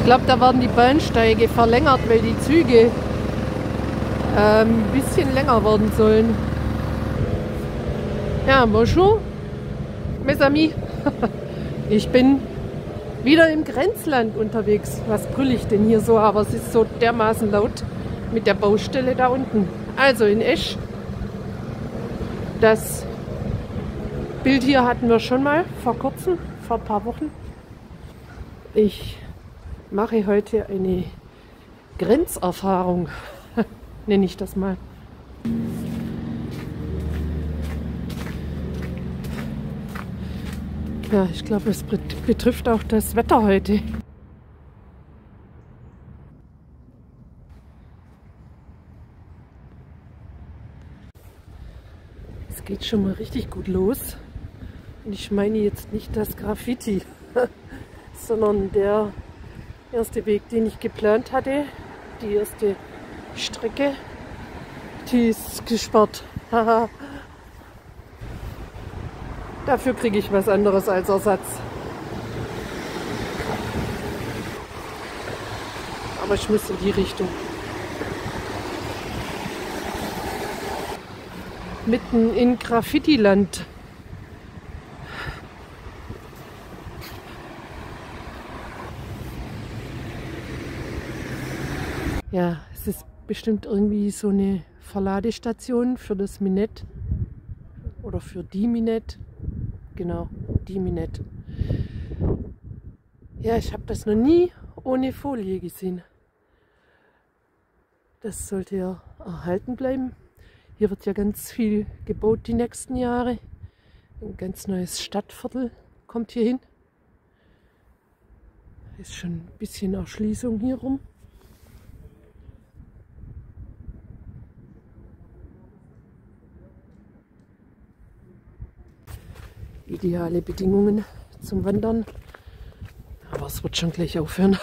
glaube, da werden die Bahnsteige verlängert, weil die Züge ein bisschen länger werden sollen. Ja, bonjour, mes amis. Ich bin wieder im Grenzland unterwegs. Was brülle ich denn hier so? Aber es ist so dermaßen laut mit der Baustelle da unten. Also in Esch. Das Bild hier hatten wir schon mal vor kurzem, vor ein paar Wochen. Ich mache heute eine Grenzerfahrung, nenne ich das mal. Ja, ich glaube, es betrifft auch das Wetter heute. Es geht schon mal richtig gut los. Und ich meine jetzt nicht das Graffiti, sondern der erste Weg, den ich geplant hatte, die erste Strecke, die ist gesperrt. Dafür kriege ich was anderes als Ersatz. Aber ich muss in die Richtung. Mitten in Graffiti-Land. Ja, es ist bestimmt irgendwie so eine Verladestation für das Minett oder für die Minett. Genau, die Minett. Ja, ich habe das noch nie ohne Folie gesehen. Das sollte ja erhalten bleiben. Hier wird ja ganz viel gebaut die nächsten Jahre. Ein ganz neues Stadtviertel kommt hier hin. Ist schon ein bisschen Erschließung hier rum. Ideale Bedingungen zum Wandern. Aber es wird schon gleich aufhören.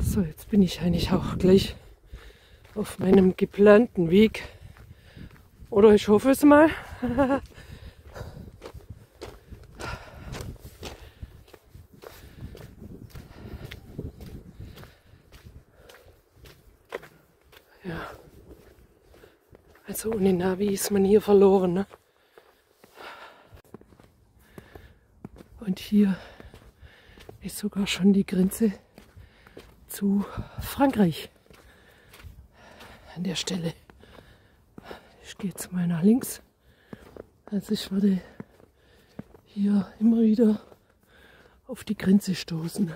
So, jetzt bin ich eigentlich auch gleich auf meinem geplanten Weg. Oder ich hoffe es mal. Ja. Also ohne Navi ist man hier verloren, ne? Und hier ist sogar schon die Grenze zu Frankreich an der Stelle. Ich gehe jetzt mal nach links. Also ich werde hier immer wieder auf die Grenze stoßen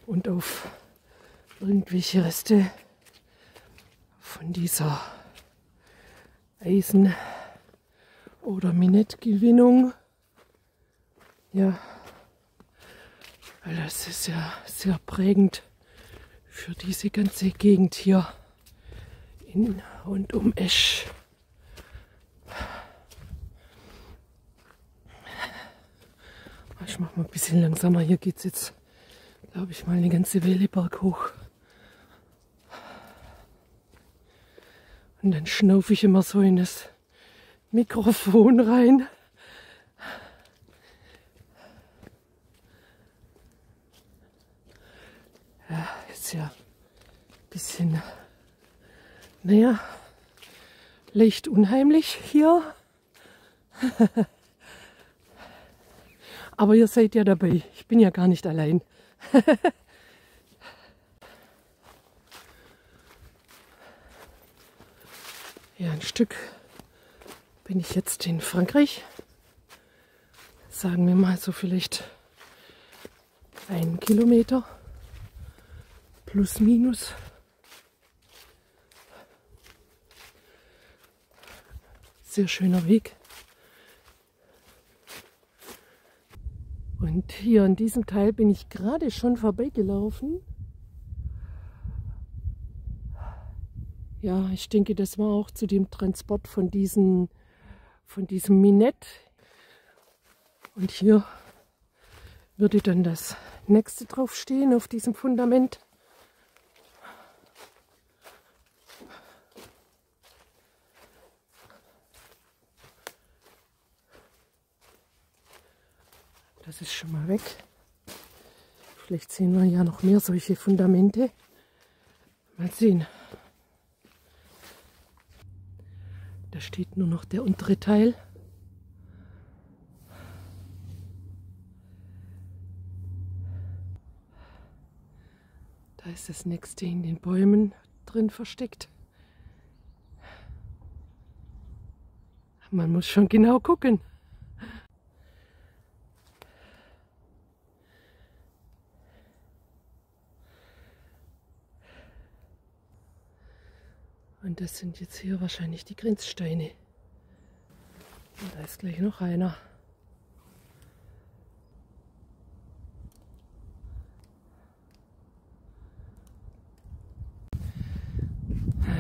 und auf irgendwelche Reste von dieser Eisen- oder Minettgewinnung. Ja, weil das ist ja sehr prägend für diese ganze Gegend hier in und um Esch. Ich mache mal ein bisschen langsamer. Hier geht es jetzt, glaube ich, mal eine ganze Weile berghoch. Und dann schnaufe ich immer so in das Mikrofon rein. Ja, ist ja ein bisschen, naja, leicht unheimlich hier. Aber ihr seid ja dabei. Ich bin ja gar nicht allein. Ja, ein Stück bin ich jetzt in Frankreich. Sagen wir mal so vielleicht 1 Kilometer. Plus, minus. Sehr schöner Weg. Und hier an diesem Teil bin ich gerade schon vorbeigelaufen. Ja, ich denke, das war auch zu dem Transport von diesem Minett. Und hier würde dann das nächste drauf stehen auf diesem Fundament. Das ist schon mal weg. Vielleicht sehen wir ja noch mehr solche Fundamente. Mal sehen. Da steht nur noch der untere Teil. Da ist das nächste in den Bäumen drin versteckt. Man muss schon genau gucken. Und das sind jetzt hier wahrscheinlich die Grenzsteine. Und da ist gleich noch einer.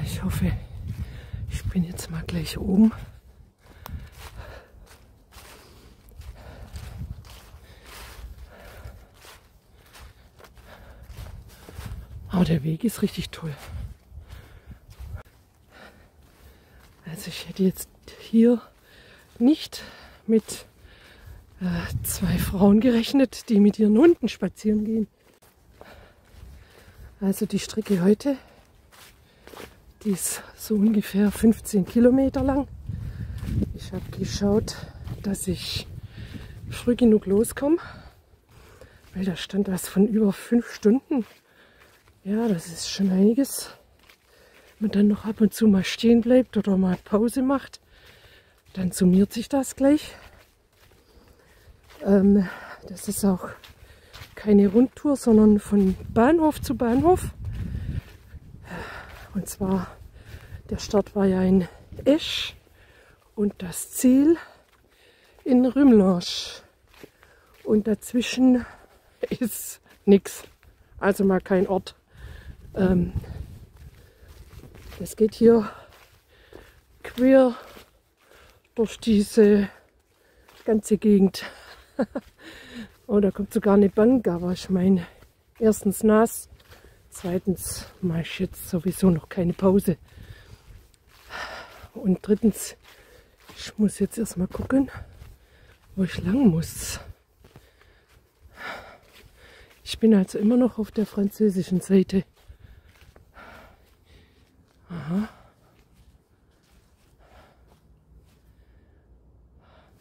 Ich hoffe, ich bin jetzt mal gleich oben. Aber der Weg ist richtig toll. Also ich hätte jetzt hier nicht mit 2 Frauen gerechnet, die mit ihren Hunden spazieren gehen. Also die Strecke heute, die ist so ungefähr 15 Kilometer lang. Ich habe geschaut, dass ich früh genug loskomme, weil da stand was von über 5 Stunden. Ja, das ist schon einiges. Wenn man dann noch ab und zu mal stehen bleibt oder mal Pause macht, dann summiert sich das gleich. Das ist auch keine Rundtour, sondern von Bahnhof zu Bahnhof. Und zwar, der Start war ja in Esch und das Ziel in Rümlange. Und dazwischen ist nichts, also mal kein Ort. Es geht hier quer durch diese ganze Gegend. Oh, da kommt sogar eine Bank, aber ich meine, erstens nass, zweitens mache ich jetzt sowieso noch keine Pause. Und drittens, ich muss jetzt erstmal gucken, wo ich lang muss. Ich bin also immer noch auf der französischen Seite. Aha.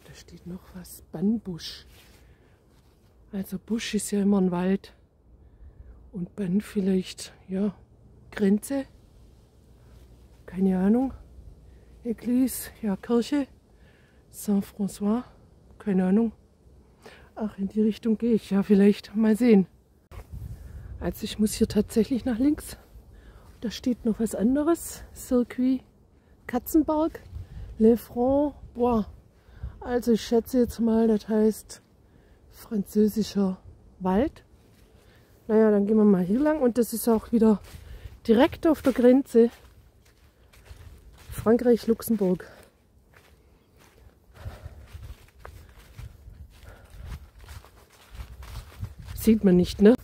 Da steht noch was. Bannbusch. Also Busch ist ja immer ein Wald. Und Bann vielleicht, ja, Grenze. Keine Ahnung. Église, ja, Kirche. Saint-François. Keine Ahnung. Ach, in die Richtung gehe ich. Ja, vielleicht. Mal sehen. Also ich muss hier tatsächlich nach links. Da steht noch was anderes. Circuit Katzenberg, Le Franc Bois. Also ich schätze jetzt mal, das heißt französischer Wald. Naja, dann gehen wir mal hier lang. Und das ist auch wieder direkt auf der Grenze. Frankreich-Luxemburg. Sieht man nicht, ne?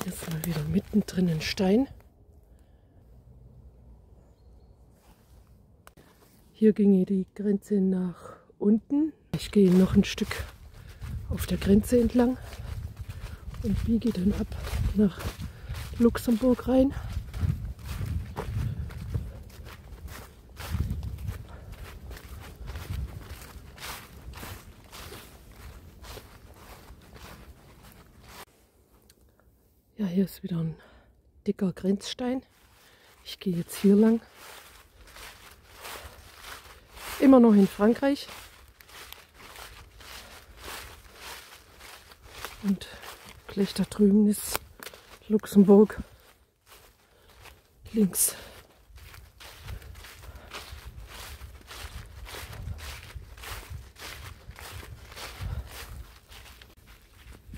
Jetzt mal wieder mittendrin ein Stein. Hier ginge die Grenze nach unten. Ich gehe noch ein Stück auf der Grenze entlang und biege dann ab nach Luxemburg rein. Ja, hier ist wieder ein dicker Grenzstein. Ich gehe jetzt hier lang. Immer noch in Frankreich. Und gleich da drüben ist Luxemburg. Links.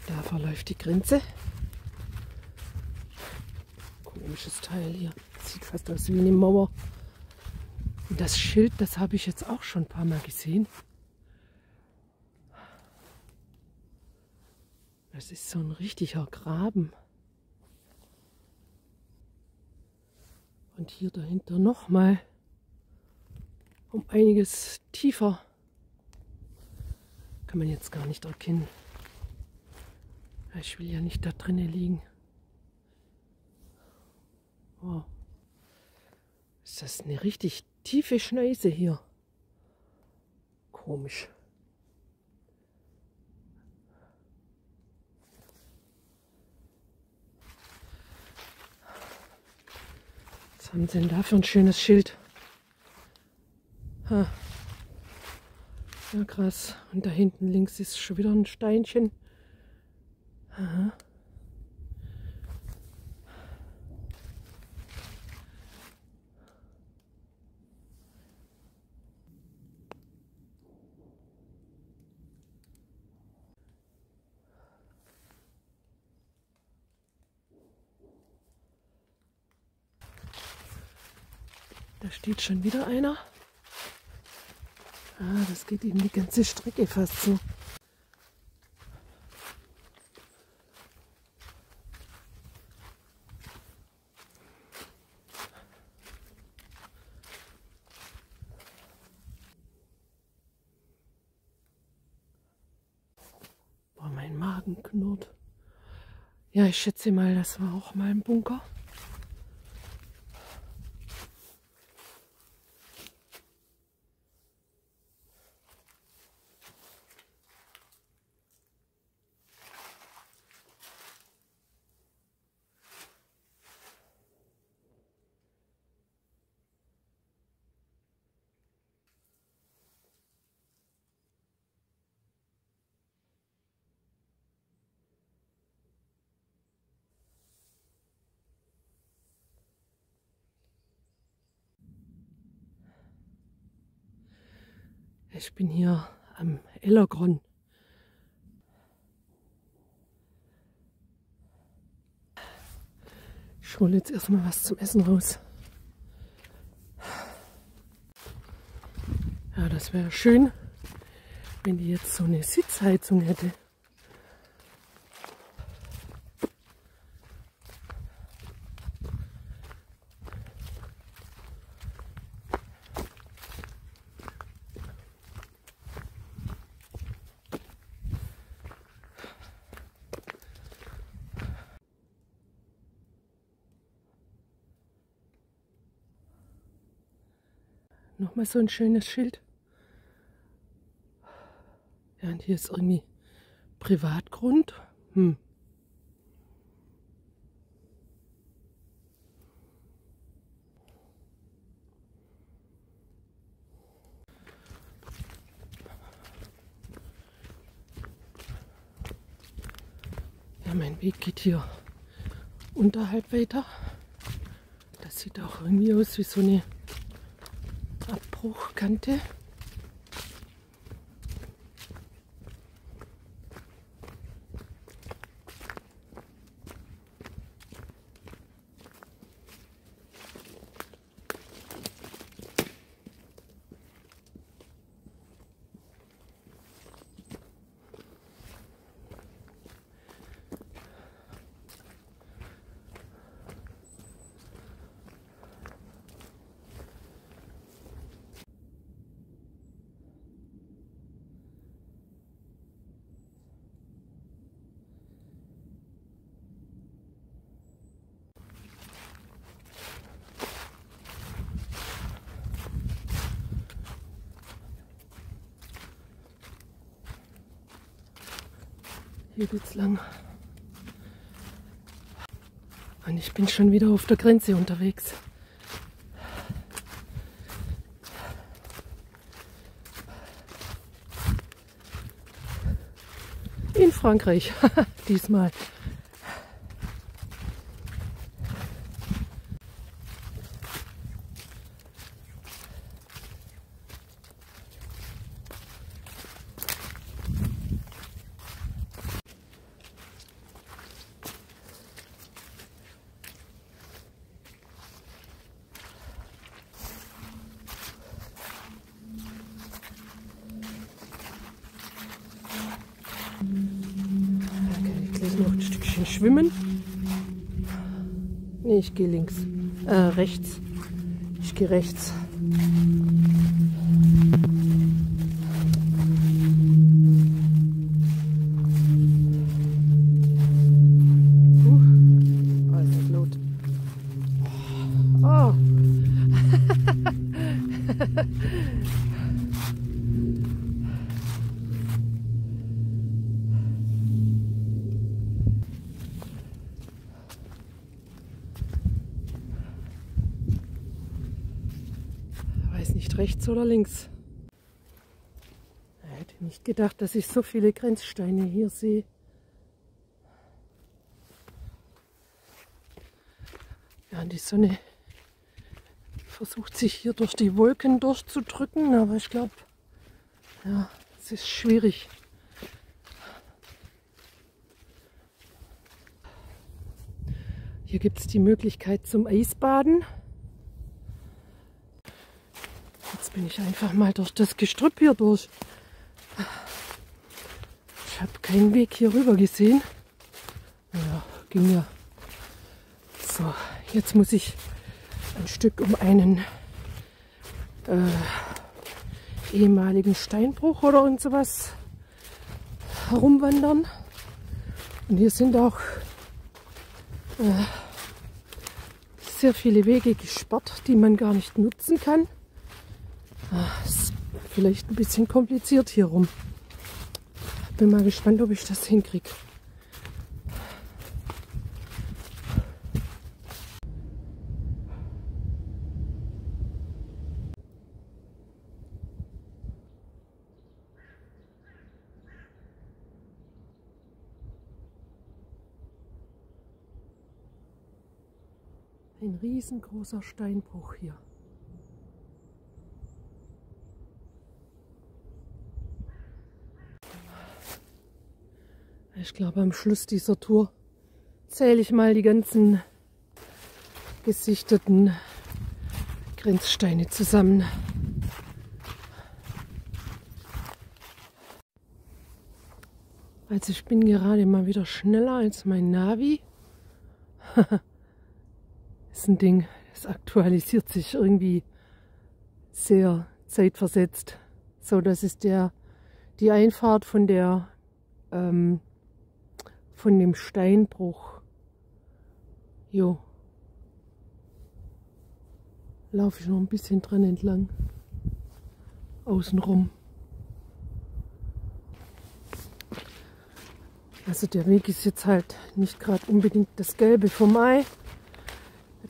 Da verläuft die Grenze. Komisches Teil hier. Sieht fast aus wie eine Mauer. Und das Schild, das habe ich jetzt auch schon ein paar Mal gesehen. Das ist so ein richtiger Graben. Und hier dahinter nochmal um einiges tiefer. Kann man jetzt gar nicht erkennen. Ich will ja nicht da drinnen liegen. Oh. Ist das eine richtig tiefe Schneise hier? Komisch. Was haben sie denn da für ein schönes Schild? Ha. Ja, krass. Und da hinten links ist schon wieder ein Steinchen. Aha. Da steht schon wieder einer. Ah, das geht ihm die ganze Strecke fast so. Boah, mein Magen knurrt. Ja, ich schätze mal, das war auch mal ein Bunker. Ich bin hier am Ellergron. Ich hole jetzt erstmal was zum Essen raus. Ja, das wäre schön, wenn die jetzt so eine Sitzheizung hätte. Nochmal so ein schönes Schild. Ja, und hier ist irgendwie Privatgrund. Ja, mein Weg geht hier unterhalb weiter. Das sieht auch irgendwie aus wie so eine Abbruchkante. Hier geht's lang. Und ich bin schon wieder auf der Grenze unterwegs. In Frankreich, diesmal. Noch ein Stückchen schwimmen. Nee, ich gehe links. Rechts. Ich gehe rechts. Weiß nicht, rechts oder links. Ich hätte nicht gedacht, dass ich so viele Grenzsteine hier sehe. Ja, die Sonne versucht sich hier durch die Wolken durchzudrücken, aber ich glaube, ja, es ist schwierig. Hier gibt es die Möglichkeit zum Eisbaden. Jetzt bin ich einfach mal durch das Gestrüpp hier durch. Ich habe keinen Weg hier rüber gesehen. Ja, ging ja. So, jetzt muss ich ein Stück um einen ehemaligen Steinbruch oder irgend sowas herumwandern. Und hier sind auch sehr viele Wege gesperrt, die man gar nicht nutzen kann. Ist vielleicht ein bisschen kompliziert hier rum. Bin mal gespannt, ob ich das hinkriege. Ein riesengroßer Steinbruch hier. Ich glaube, am Schluss dieser Tour zähle ich mal die ganzen gesichteten Grenzsteine zusammen. Also ich bin gerade mal wieder schneller als mein Navi. Ist ein Ding, es aktualisiert sich irgendwie sehr zeitversetzt. So, das ist die Einfahrt von dem Steinbruch. Jo. Laufe ich noch ein bisschen dran entlang. Außenrum. Also der Weg ist jetzt halt nicht gerade unbedingt das Gelbe vom Ei.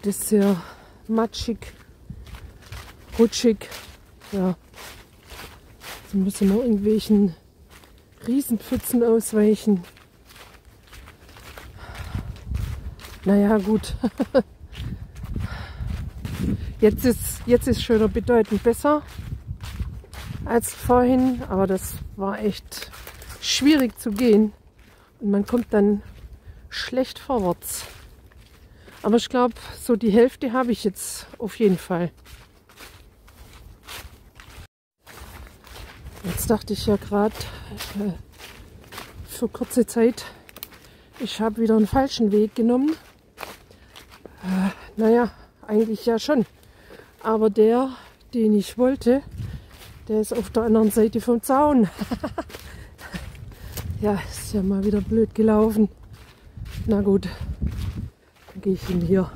Das ist sehr matschig, rutschig. Ja. So müssen wir irgendwelchen Riesenpfützen ausweichen. Naja, gut. Jetzt ist schon bedeutend besser als vorhin, aber das war echt schwierig zu gehen und man kommt dann schlecht vorwärts. Aber ich glaube, so die Hälfte habe ich jetzt auf jeden Fall. Jetzt dachte ich ja gerade für kurze Zeit, ich habe wieder einen falschen Weg genommen. Naja, eigentlich ja schon. Aber der, den ich wollte, der ist auf der anderen Seite vom Zaun. Ja, ist ja mal wieder blöd gelaufen. Na gut, dann gehe ich hin hier.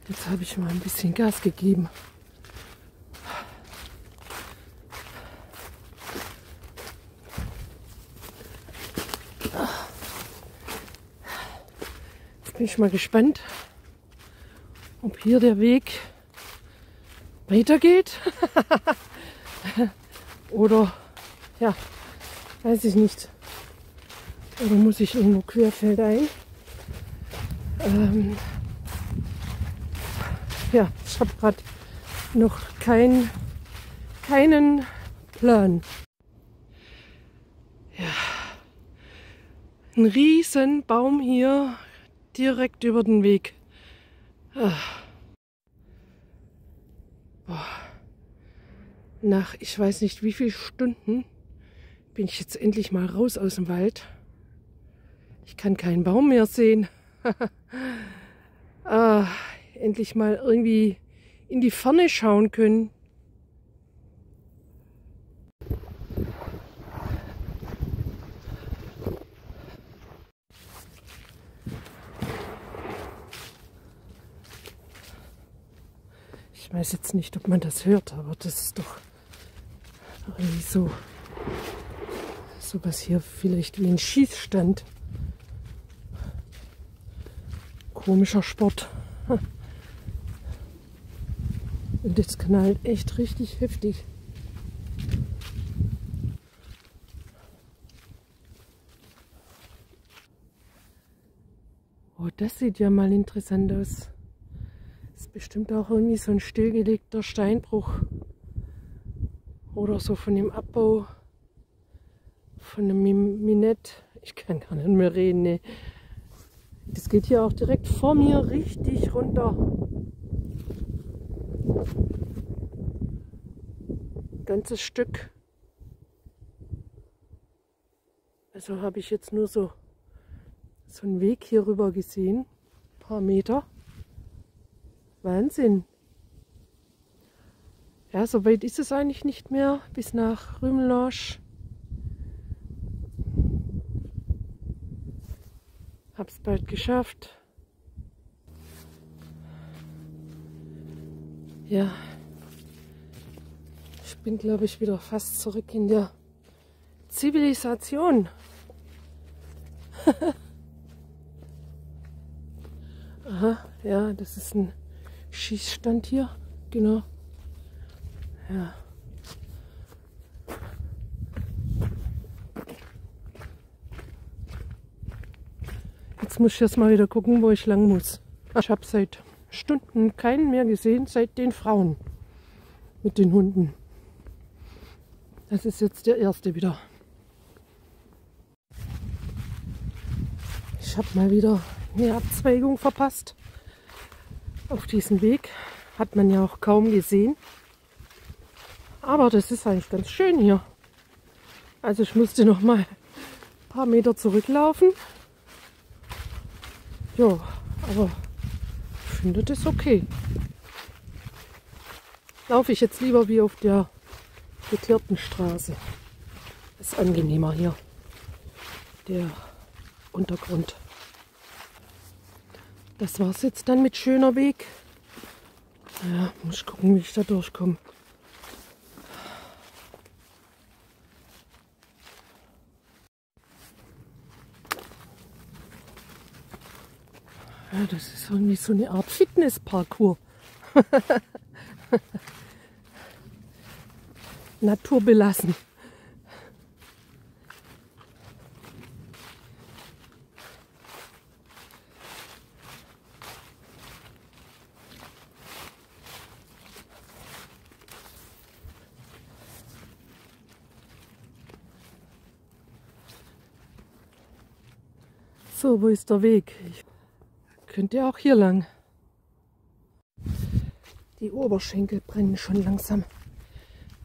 Jetzt habe ich mal ein bisschen Gas gegeben. Jetzt bin ich mal gespannt, ob hier der Weg weitergeht. Oder, ja, weiß ich nicht. Oder muss ich irgendwo querfeldein? Ja, ich habe gerade noch keinen Plan. Ja, ein riesen Baum hier direkt über den Weg. Boah. Nach ich weiß nicht wie viel Stunden bin ich jetzt endlich mal raus aus dem Wald. Ich kann keinen Baum mehr sehen. Endlich mal irgendwie in die Ferne schauen können. Ich weiß jetzt nicht, ob man das hört, aber das ist doch irgendwie so was hier vielleicht wie ein Schießstand. Komischer Sport. Und das knallt echt richtig heftig. Oh, das sieht ja mal interessant aus. Das ist bestimmt auch irgendwie so ein stillgelegter Steinbruch. Oder so von dem Abbau von einem Minett. Ich kann gar nicht mehr reden. Ne. Das geht hier auch direkt vor mir richtig runter. Ganzes Stück. Also habe ich jetzt nur so einen Weg hier rüber gesehen. Ein paar Meter. Wahnsinn. Ja, so weit ist es eigentlich nicht mehr. Bis nach Rümelnausch. Hab's bald geschafft. Ja. Ich bin, glaube ich, wieder fast zurück in der Zivilisation. Aha, ja, das ist ein Schießstand hier. Genau. Ja. Jetzt muss ich erst mal wieder gucken, wo ich lang muss. Ich habe seit Stunden keinen mehr gesehen, seit den Frauen mit den Hunden. Das ist jetzt der erste wieder. Ich habe mal wieder eine Abzweigung verpasst. Auf diesem Weg hat man ja auch kaum gesehen. Aber das ist eigentlich ganz schön hier. Also ich musste noch mal ein paar Meter zurücklaufen. Ja, aber ich finde das okay. Laufe ich jetzt lieber wie auf der geteerten Straße. Ist angenehmer hier, der Untergrund. Das war's jetzt dann mit schöner Weg. Ja, muss ich gucken, wie ich da durchkomme. Ja, das ist irgendwie so eine Art Fitnessparcours. Naturbelassen. So, wo ist der Weg? Ich könnte auch hier lang. Die Oberschenkel brennen schon langsam.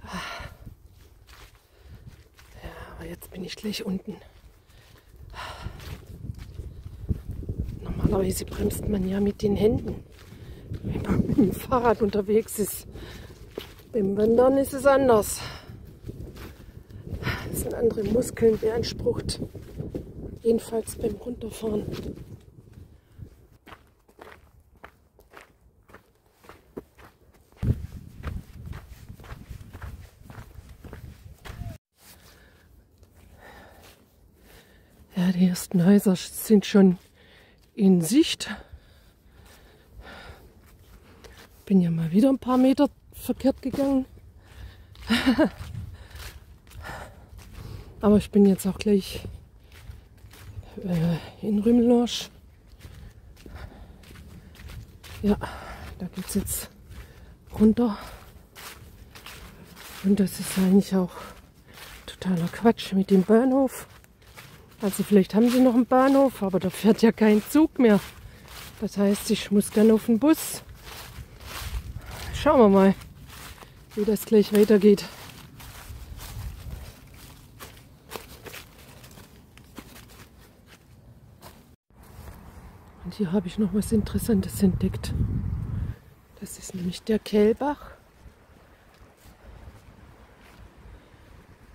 Ja, aber jetzt bin ich gleich unten. Normalerweise bremst man ja mit den Händen, wenn man mit dem Fahrrad unterwegs ist. Beim Wandern ist es anders. Es sind andere Muskeln beansprucht. Jedenfalls beim Runterfahren. Ja, die ersten Häuser sind schon in Sicht. Bin ja mal wieder ein paar Meter verkehrt gegangen. Aber ich bin jetzt auch gleich in Rümelnausch. Ja, da geht es jetzt runter. Und das ist eigentlich auch totaler Quatsch mit dem Bahnhof. Also vielleicht haben sie noch einen Bahnhof, aber da fährt ja kein Zug mehr. Das heißt, ich muss dann auf den Bus. Schauen wir mal, wie das gleich weitergeht. Und hier habe ich noch was Interessantes entdeckt. Das ist nämlich der Kehlbach.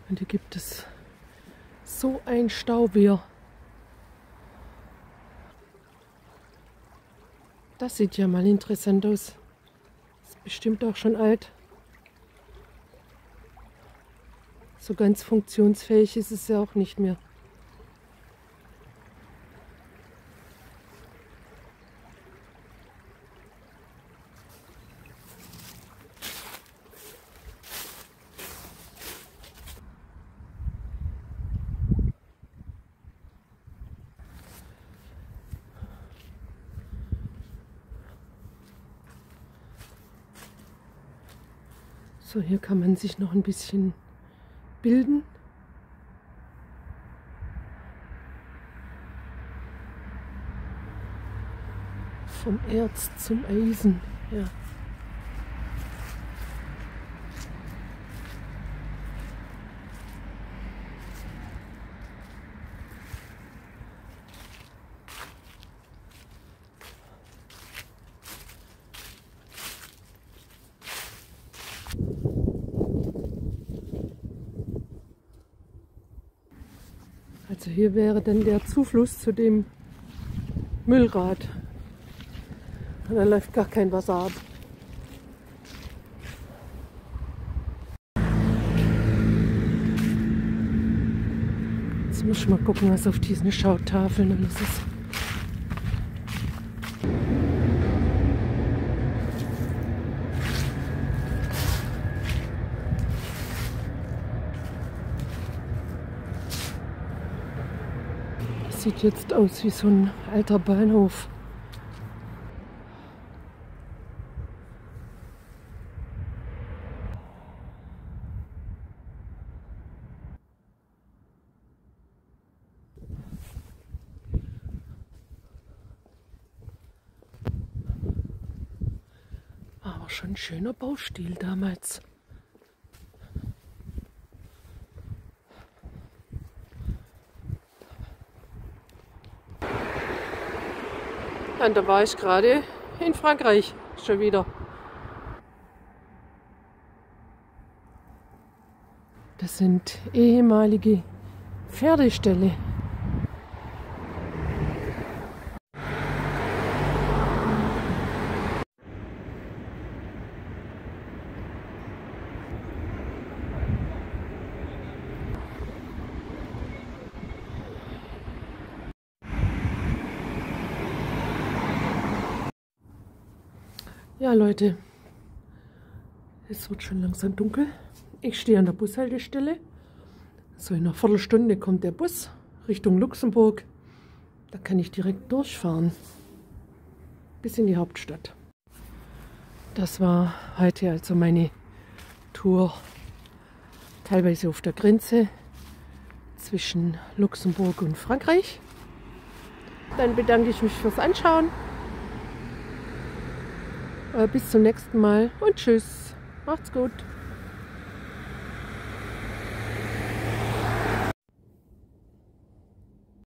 Und hier gibt es so ein Stauwehr. Das sieht ja mal interessant aus. Das Bestimmt auch schon alt. So ganz funktionsfähig ist es ja auch nicht mehr. So, hier kann man sich noch ein bisschen bilden. Vom Erz zum Eisen, ja. Also hier wäre dann der Zufluss zu dem Müllrad. Und da läuft gar kein Wasser ab. Jetzt muss ich mal gucken, was auf diesen Schautafeln alles ist. Das sieht jetzt aus wie so ein alter Bahnhof. Aber schon ein schöner Baustil damals. Und da war ich gerade in Frankreich schon wieder. Das sind ehemalige Pferdeställe. Ja, Leute, es wird schon langsam dunkel. Ich stehe an der Bushaltestelle. So in einer Viertelstunde kommt der Bus Richtung Luxemburg. Da kann ich direkt durchfahren bis in die Hauptstadt. Das war heute also meine Tour, teilweise auf der Grenze zwischen Luxemburg und Frankreich. Dann bedanke ich mich fürs Anschauen. Bis zum nächsten Mal und tschüss. Macht's gut.